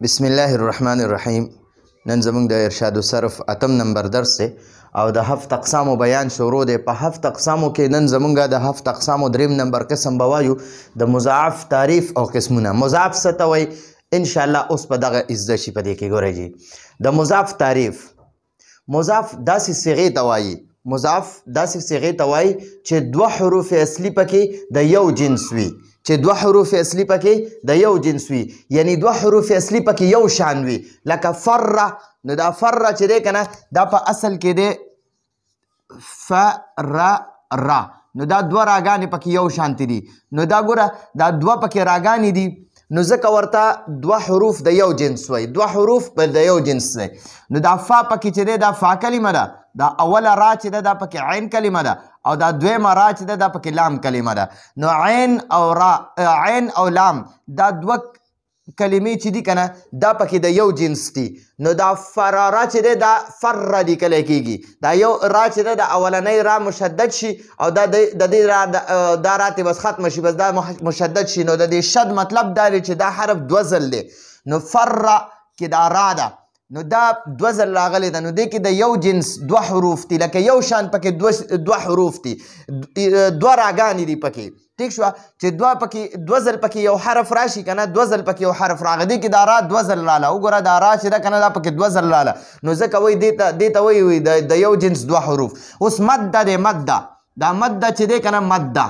بسم الله الرحمن الرحیم. نن زموږ د ارشاد الصرف اتم نمبر درس دی او د هفت اقسامو بیان شروع دی. په هفت اقسامو کې نن زموږ د هفت اقسامو دریم نمبر قسم به وایو د مضاعف تعریف او قسمونه. مضاعف څه ته وایي انشاءالله اوس په دغه زده شي. په دې کې ګورئ جي د مضاعف تعریف. مضاعف داسې صیغې ته وایي چې دوه حروف اصلي پکې د یو جنس وي. یعنی دوه حروف اصلي پکې یو شان وي. لکه فره، نو دا فره چې دی که نه دا په اصل کې دی فرره، نو دا دوه راګانې پکې یو شانتې دي. نو دا ګوره دا دوه پکې راګانې دي، نو ځکه ورته دوه حروف د یو جنس وایي. دوه حروف د یو جنس دی. نو دا فا پکې چې دی دا فا کلمه ده، دا اوله را چې ده دا پکې عین کلمه ده، او دا دویمه را چې ده دا پکې لام کلمه ده. نو عین او لام دا دوه کلمې چې دي که نه دا پکې د یو جنس دي. نو دا فراره چې دی دا فره لیکلی کېږي. دا یو را چې ده د اولنۍ را مشدد شي او دا د دې را دا راتې بس ختمه شي، بس دا مشدد شي. نو د دې شد مطلب دا دی چې دا حرف دوه ځل دی. نو فره کې دا را ده، نو دا دوه ځل راغلی ده. نو دې کې د یو جنس دوه حروف دي، لکه یو شان پکې دوه حروف دي، دوه راګانې دي پکې. ٹھیک شوه چې دوه ځل پکې یو حرف راشي که نه، دوه ځل پکې یو حرف راغی. دې کې دا را دوه ځل راله. وګوره دا را چې ده که نه دا پکې دوه ځل راله. نو ځکه وایي دې ته وایي د یو جنس دوه حروف. اوس مده دی، مده دا مده چې دی که نه مده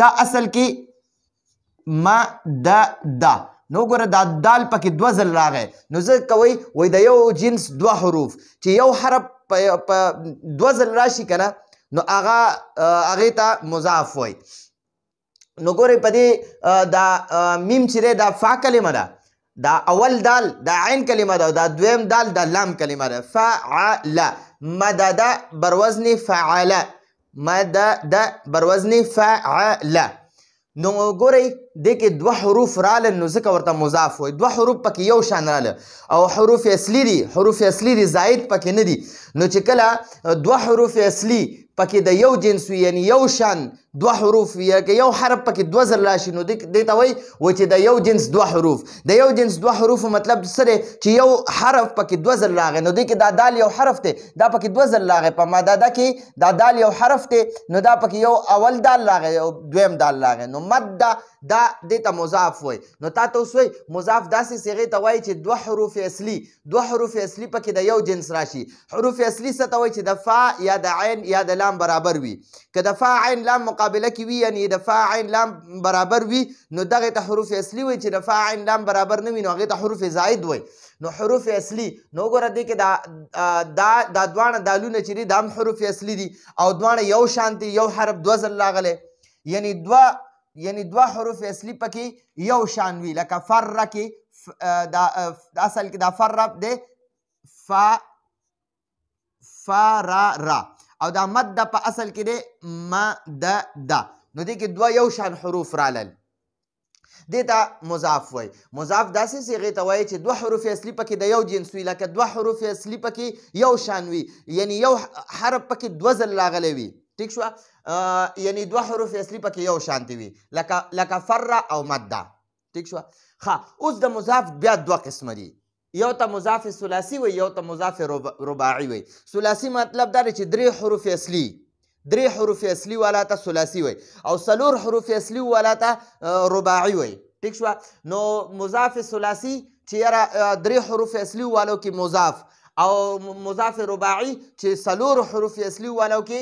دا اصل کې مده ده. نو ګوره دا دال پکې دوه ځل راغی. نو ځکه وایي د یو جنس دوه حروف چې یو حرف په دوه ځل راشي که نه نو هغې ته مضاعف وایي. نو ګورئ په دې دا میم چې دی دا فا کلمه ده، دا اول دال دا عین کلمه ده، او دا دویم دال دا لام کلمه ده. فعله مدد بروزن فعله، مدد بروزن فعله. نو ګورئ دې کې دوه حروف راله، نو ځکه ورته مضاف وایي. دوه حروف پکې یو شان راله او حروف اصلي دي، حروف اصلي دي، زائد پکې نه دي. نو چې کله دوه حروف اصلي پکې د یو جنس وي، یعنی یو شان دوه حروف وي، که یو حرف پکې دوه ځل راشي نو دې ته وایي چې د یو جنس دوه حروف. د یو جنس دوه حروفو مطلب څه دی چې یو حرف پکې دوه ځل راغی. نو دې کې دا دال یو حرف دی، دا پکې دوه ځل راغی. په مدده کې دا دال یو حرف دی، نو دا پکې یو اول دال راغی او دویم دال راغی. نو مده دا دې ته مضاف وایي. نو تا ته اوس وایي مضاف داسې صیغې ته وایي چې دوه حروف اصلي پکې د یو جنس راشي. حروف اصلي څه ته وایي چې د فا یا د عین یا د لام برابر وي. که د فا عین لام مقابله کې وي، یعنی د فا عین لام برابر وي، نو دغې ته حروف اصلي وایي. چې د فا عین لام برابر نه وي نو هغې ته حروف زائد وایي. نو حروف اصلي، نو وګوره دې کې دا دواړه دالونه چې دي دا هم حروف اصلي دي او دواړه یو شان دي. یو حرف دوه ځل راغلی، یعنی دوه حروف اصلي پکې یو شان وي. لکه فره کې دا اصل کې دا فره دی فرره، او دا مده په اصل کې دی مدده. نو دې کې دوه یو شان حروف رالل، دې ته مضاف وایي. مضاف داسې صیغې ته وایي چې دوه حروف اصلي پکې د یو جنس وي. لکه دوه حروف اصلي پکې یو شان وي، یعنی یو حرف پکې دوه ځل راغلی وي. ٹھیک شوه، یعنی دوه حروف اصلي پکې یو شانتې وي، لکه فره او مده. ٹھیک شوه. اوس د مضاف بیا دوه قسمه دي. یو ته مضاف ثلاثي وایي، یو ته مضاف رباعي وایي. ثلاثي مطلب دا دی چې درې حروف اصلي والا ته ثلاثي وایي، او څلور حروف اصلي والا ته رباعي وایي. ٹھیک شوه. نو مضاف ثلاثي چې یاره درې حروف اصلي والو کې مضاف، او مضاف رباعي چې څلور حروف اصلي والو کې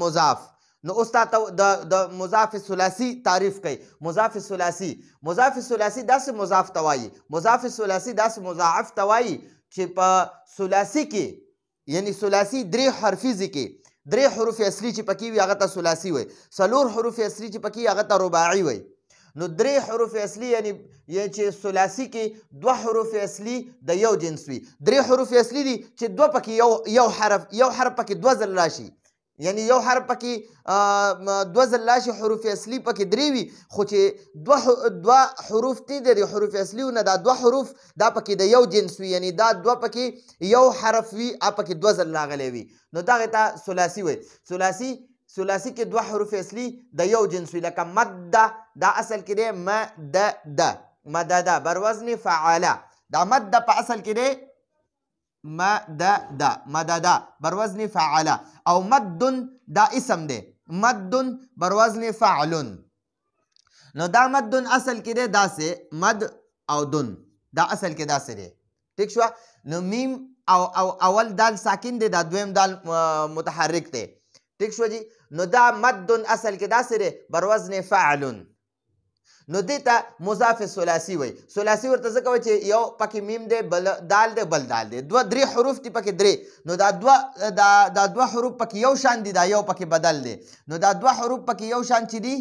مضاف. نو اوس تا د مضاف ثلاثي تعریف کوي. مضاف ثلاثي داسې مضاف ته وایي، مضاف ثلاثي داسې مضاعف ته وایي چې په ثلاثي کې، یعنی ثلاثي درې حرفیزې کې درې حروف اصلي چې پکې وي هغه ته ثلاثي وایي. څلور حروف اصلي چې پکې هغه ته رباعي وایي. نو درې حروف اصلي یعنی چې ثلاثي کې دوه حروف اصلي د یو جنس وي. درې حروف اصلي دي چې دوه پکې یو حرف پکې دوه ځل راشي، یعنی یو حرف پکې دوه ځل راشي. حروف اصلي پکې درې وي، خو چې دوه حروف دي د حروف اصلیونه دا دوه حروف دا پکې د یو جنس وي، یعنی دا دوه پکې یو حرف وي پکې دوه ځل راغلی وي. نو دغې ته ثلاثي وایي. ثلاثي کې دوه حروف اصلي د یو جنس وي. لکه مده دا اصل کې دی مدده. مددا بر وزن فعلا. دا مد په اصل کې دی مددا بر وزن فعلا، او مد دا اسم دی، مد بر وزن فعل. نو دا مد اصل کې دی داسې مد او دن، دا اصل کې داسې دی. ٹھیک شو. نو میم او اول دال ساکن دی، دا دویم دال متحرک دی. ٹھیک شو جی. نو دا مد اصل کې داسې دی بر وزن فعل. نو دیتا مضاف ثلاثی وای. ثلاثی ورته ځکه وای چې یو پکې میم دی، بل دال دی، بل دال دی، دوه درې حروف دي پکې درې. نو دا دوه حروف پکې یو شان دي، دا یو پکې بدل دی. نو دا دوه حروف پکې یو شان چې دي،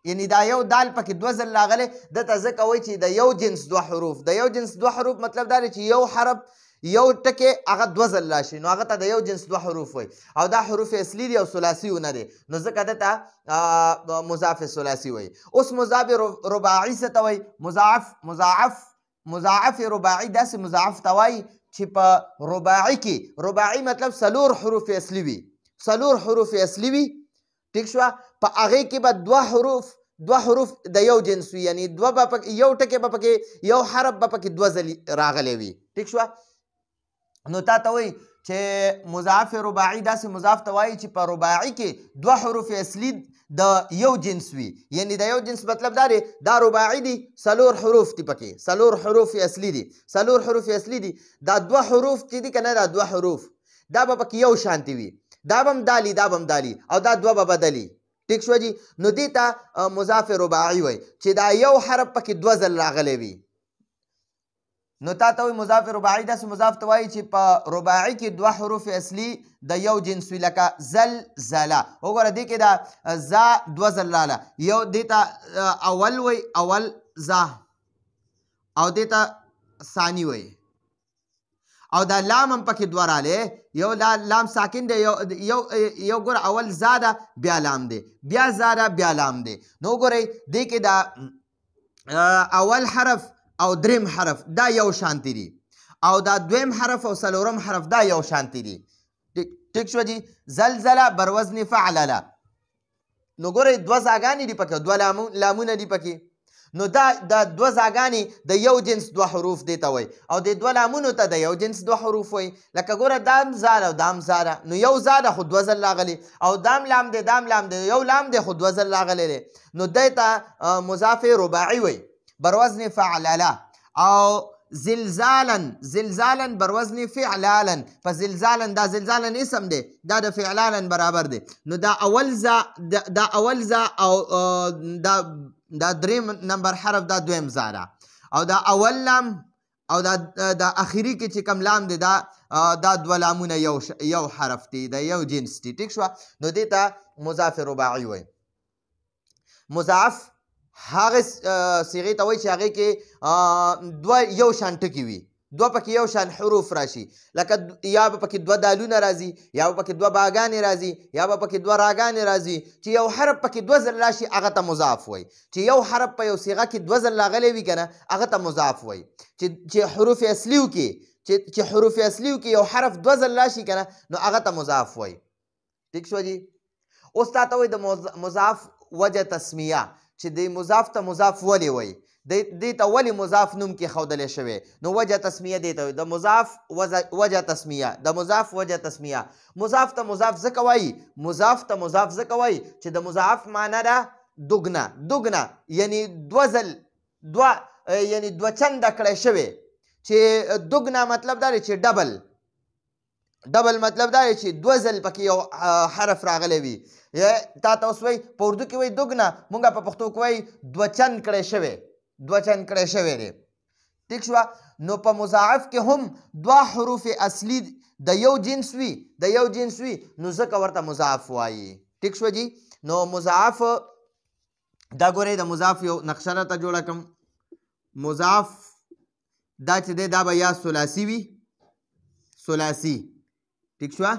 یعنی دا یو دال پکې دوه ځل راغلی، دته ځکه وای چې د یو جنس دوه حروف. د یو جنس دوه حروف مطلب دا دی چې یو حرف یو ټکی هغه دوه ځل راشي، نو هغه ته د یو جنس دوه حروف وای. او دا حروف اصلي دي او ثلاثي ونه دي، نو ځکه دته مضاف ثلاثي وای. اوس مضاف رباعي څه ته وای؟ مضاعف رباعي داسې مضاعف ته وای چې په رباعي کې، رباعي مطلب څلور حروف اصلي وي، څلور حروف اصلي وي. ټیک شوه. په هغې کې به دوه حروف د یو جنس وي، یعنی دوه به یو ټکی به پکې یو حرف به پکې دوه ځلې راغلی وي. ټیک شوه. نو تا ته وایي چې مضاعف رباعي داسې مضاف ته وایي چې په رباعي کې دوه حروف اصلي د یو جنس وي، یعنی د یو جنس مطلب دا دی دا رباعي دي، څلور حروف دي پکې، څلور حروف اصلي دي، څلور حروف اصلي دي. دا دوه حروف چې دي که نه، دا دوه حروف دا به پکې یو شانتي وي، دا به هم دالي، دا به هم دالي، او دا دوه به بدلي. ټیک شوه جي. نو دې ته مضاف رباعي وایي چې دا یو حرف پکې دوه ځل راغلی وي. نو تا ته وایي مضاف رباعي داسې مضاف ته وایي چې په رباعي کې دوه حروف اصلي د یو جنس وي، لکه زلزله. وګوره دې کې دا زا دوه ځل راله، یو دې ته اول وایي، اول زا، او دې ته ثاني وایي، او دا لام هم پکې دوه رالی، یو لام ساکن دی، یو ګوره اول زا ده بیا لام دی، بیا زا ده بیا لام دی. نو وګورئ دې کې دا اول حرف او دریم حرف دا یو شانتی دي، او دا دویم حرف او څلورم حرف دا یو شانتی دي. ټیک شوه جي. زلزله بر وزن فعلله. نو ګورئ دوه زاګانې دي پکې، دوه لامونه دي پکې. نو دا دوه زاګانې د یو جنس دوه حروف دی ته وایي، او د دوه لامونو ته د یو جنس دوه حروف وایي. لکه ګوره دا هم زا ده او دا هم زا ده، نو یو زا ده خو دوه ځل راغلی، او دا هم لام دی، دا هم لام دی، یو لام دی خو دوه ځل راغلی دی. نو دی ته مضاف رباعي وایي بر وزن فعلالا. او زلزالا بر وزن فعلالا. په زلزالا دا زلزالا اسم دی، دا د فعلالا برابر دی. نو دا اول زا او دا دریم نمبر حرف دا دویم زا ده، او دا اول لام او دا اخیری کې چې کم لام دی دا دوه لامونه یو حرف دی، دا یو جنس دی. ټیک شوه. نو دې ته مضاف رباعي وایي. مضاعف هغه صيغې ته وایي چې هغې کې دوه یو شان ټکي وي، دوه پکې یو شان حروف راشي، لکه یا به پکې دوه دالونه راځي، یا به پکې دوه باګانې راځي، یا به پکې دوه راګانې راځي، چې یو حرف پکې دوه ځل راشي هغه ته مضاف وایي. چې یو حرف په یو صيغه کې دوه ځل راغلی وي که نه، هغه ته مضاف وایي. چې حروف اصلیو کې یو حرف دوه ځل راشي که نه، نو هغه ته مضاف وایي. ټیک شوه جي. اوس تا ته وایي د مضاف وجه تسمیه، چې د مضاف ته مضاف ولې وایي، دې ته ولې مضاف نوم کې ښودلی شوی. نو وجه تسمیه دې ته وایي، د مضاف وجه تسمیه، د مضاف وجه تسمیه. مضاف ته مضاف ځکه وایي، مضاف ته مضاف ځکه وایي چې د مضاف معنی ده دوګنه، یعنی دوه ځل یعنی دوه چنده کړی شوی. چې دوګنه مطلب دا دی چې ډبل مطلب دا دی چې دوه ځل پکې یو حرف راغلی وي. تا ته اوس وایي په اردو کې وایي دوګنه، مونږ په پښتو کې وایي دوه چند کړی شوی دی. ټیک شوه. نو په مضاعف کې هم دوه حروف اصلي د یو جنس وي، نو ځکه ورته مضاعف وایي. ټیک شوه جي. نو مضاعف دا ګورئ، د مضاف یو نقشه راته جوړه کړم. مضاف دا چې دی دا به یا ثلاثي وي، ثلاثي. ټیک شوه.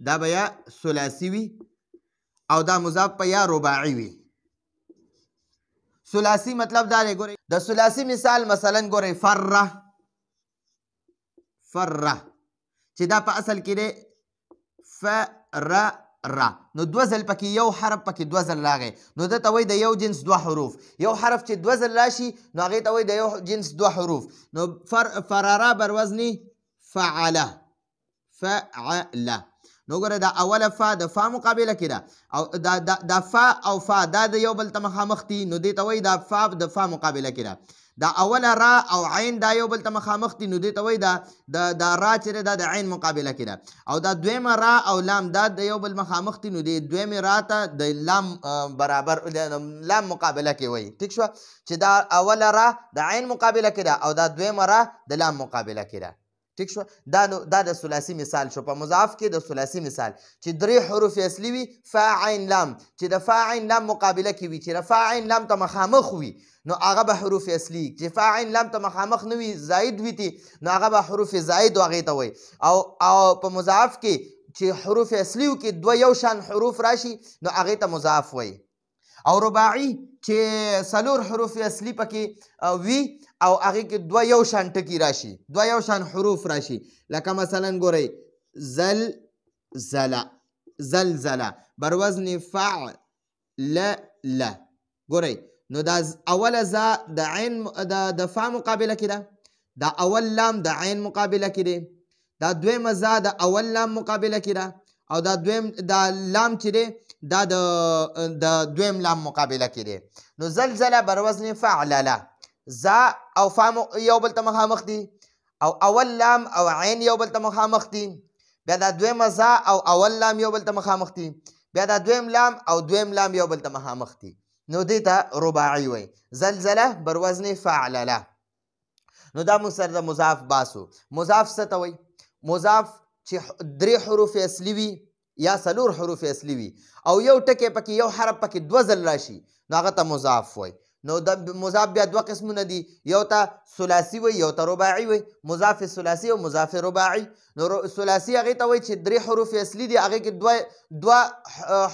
دا به یا ثلاثي وي، او دا مضاف په یا رباعي وي. ثلاثي مطلب دا دی، ګورئ د ثلاثي مثال مثلا ګورئ فره چې دا په اصل کې دی را نو دوه ځل پکې یو حرف پکې دوه ځل راغی نو ده ته وایي د یو جنس دوه حروف یو حرف چې دوه ځل راشي نو هغې ته وایي د یو جنس دوه حروف نو فرارا بر وزن فعله فعله نو ګوره دا اوله فا د فا مقابله کې ده او دا فا او فا دا د یو بل ته مخامخ دي نو دې ته وایي دا فا د فا مقابله کې ده دا اوله را او عین دا یو بل ته مخامخ دي نو دې ته وایي دا را چې ده دا د عین مقابله کې ده او دا دویمه را او لام دا د یو بل مخامخ دي نو دې دویمې را ته د لام برابر لام مقابله کې وایي ټیک شوه چې دا اوله را د عین مقابله کې ده او دا دویمه را د لام مقابله کې ده ٹھیک شو دا د ثلاثي مثال شو په مضاف کې د ثلاثي مثال چې درې حروف اصلي وي فا عین لام چې د فا عین لام مقابله کې وي چې د فا عین لام ته مخامخ وي نو هغه به حروف اصلي چې فا عین لام ته مخامخ نه وي زائد وي تي نو هغه به حروف زائد هغې ته وایي او په مضاف کې چې حروف اصلي کې دوه یو شان حروف راشي نو هغې ته مضاف وایي او رباعي چې څلور حروف اصلي پکې وي او هغې کې دوه یو شان ټکي راشي دوه یو شان حروف راشي لکه مثلا ګورئ زلزله بر وزن فعلله ګورئ نو دا اوله زا د عین د فا مقابله کې ده دا اول لام د عین مقابله کې دی دا دویمه زا د اول لام مقابله کې ده او دا دویم دا لام چې دی دا د دویم لام مقابله کې دی نو زلزله بر وزن فعلله زا او فا یو بل ته مخامخ دي او اول لام او عین یو بل ته مخامخ دي بیا دا دویمه زا او اول لام یو بل ته مخامخ دي بیا دا دویم لام او دویم لام یو بل ته مخامخ دي نو دې ته رباعي وایي زلزله بر وزن فعلله نو دا موږ سره د مضاف باسو مضاف څه ته وایي مضاف چې درې حروف اصلي وي یا څلور حروف اصلي وي او یو ټکی پکې یو حرف پکې دوه ځل راشي نو هغه ته مضاف وایي نو د مضاف بیا دوه قسمونه دي یو ته ثلاثي وایي یو ته رباعي وایي مضاف ثلاثي او مضاف رباعي نو ثلاثي هغې ته وایي چې درې حروف اصلي دي هغې کې دوه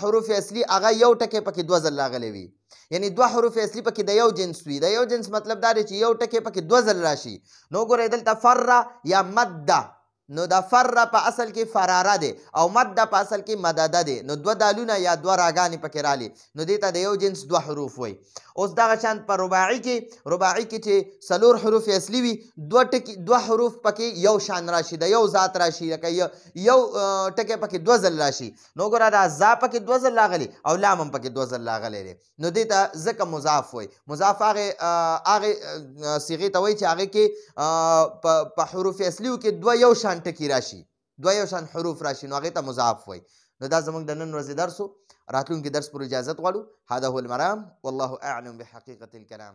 حروف اصلي هغه یو ټکی پکې دوه ځل راغلی وي یعنی دوه حروف اصلي پکې د یو جنس وي د یو جنس مطلب دا دی چې یو ټکی پکې دوه ځل راشي نو ګورئ دلته فر یا مده نو دا فر په اصل کې فراره دی او مده په اصل کې مدده دی نو دوه دالونه یا دوه راګانې پکې رالی نو دې ته د یو جنس دوه حروف وایي اوس دغه شان په رباعي کې چې څلور حروف اصلي وي دوه حروف پکې یو شان راشي د یو ذات راشي لکه یو ټکی پکې دوه ځل راشي نو ګوره دا زا پکې دوه ځل راغلی او لام هم پکې دوه ځل راغلی دی نو دې ته ځکه مضاف وایي مضاف هغې صیغې ته وایي چې هغې کې په حروف اصلیو کې دوه یو شان ټکي راشي دوه یو شان حروف راشي نو هغې ته مضاف وایي نو دا زموږ د نن ورځې درس و راتلونکي درس پر اجازت غواړو هذا هو المرام والله اعلم بحقیقة الكلام